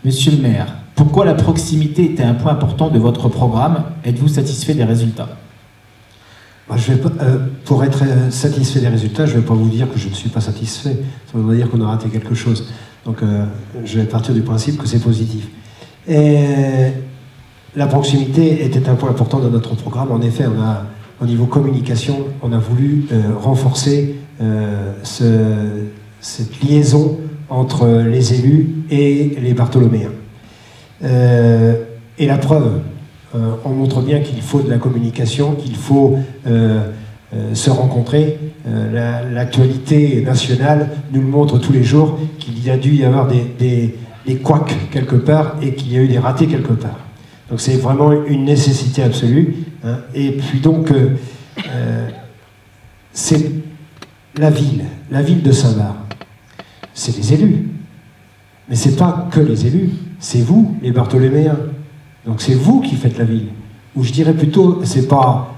Monsieur le maire, pourquoi la proximité était un point important de votre programme? Êtes-vous satisfait des résultats? Pour être satisfait des résultats, je ne vais pas vous dire que je ne suis pas satisfait. Ça veut dire qu'on a raté quelque chose. Donc je vais partir du principe que c'est positif. Et la proximité était un point important de notre programme. En effet, au niveau communication, on a voulu renforcer cette liaison entre les élus et les Bartholoméens. Et la preuve, on montre bien qu'il faut de la communication, qu'il faut se rencontrer. L'actualité nationale nous le montre tous les jours, qu'il y a dû y avoir des couacs quelque part et qu'il y a eu des ratés quelque part. Donc c'est vraiment une nécessité absolue. Hein. Et puis donc, c'est la ville de Saint-Var. C'est les élus. Mais c'est pas que les élus, c'est vous, les Bartholoméens. Donc c'est vous qui faites la ville. Ou je dirais plutôt, c'est pas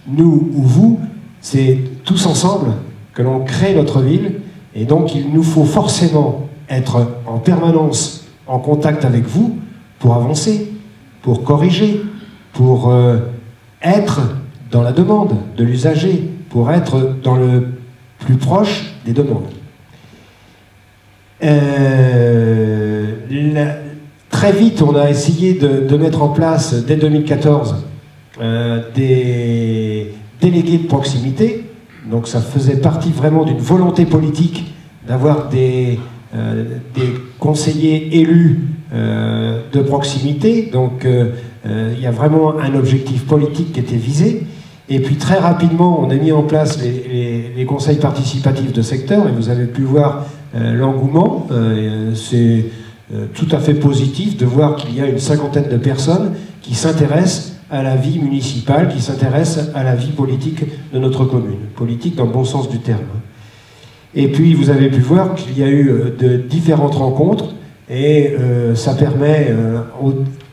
nous ou vous, c'est tous ensemble que l'on crée notre ville. Et donc il nous faut forcément être en permanence en contact avec vous pour avancer, pour corriger, pour être dans la demande de l'usager, pour être dans le plus proche des demandes. Très vite, on a essayé de mettre en place, dès 2014, des délégués de proximité. Donc ça faisait partie vraiment d'une volonté politique d'avoir des conseillers élus de proximité. Donc il y a vraiment un objectif politique qui était visé. Et puis très rapidement, on a mis en place les conseils participatifs de secteur, et vous avez pu voir l'engouement. C'est tout à fait positif de voir qu'il y a une cinquantaine de personnes qui s'intéressent à la vie municipale, qui s'intéressent à la vie politique de notre commune. Politique dans le bon sens du terme. Et puis vous avez pu voir qu'il y a eu de différentes rencontres, et ça permet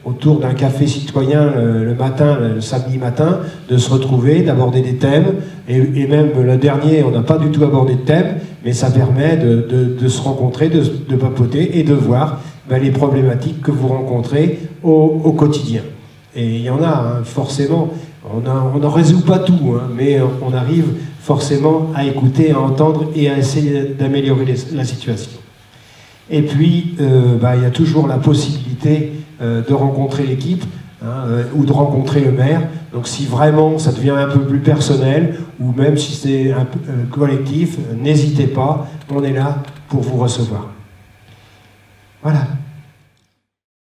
autour d'un café citoyen le matin, le samedi matin, de se retrouver, d'aborder des thèmes, et même le dernier, on n'a pas du tout abordé de thème, mais ça permet de se rencontrer, de papoter et de voir les problématiques que vous rencontrez au quotidien. Et il y en a, hein, forcément, on n'en résout pas tout, hein, mais on arrive forcément à écouter, à entendre et à essayer d'améliorer la situation. Et puis, il y a toujours la possibilité de rencontrer l'équipe, hein, ou de rencontrer le maire. Donc si vraiment ça devient un peu plus personnel, ou même si c'est un peu collectif, n'hésitez pas, on est là pour vous recevoir. Voilà.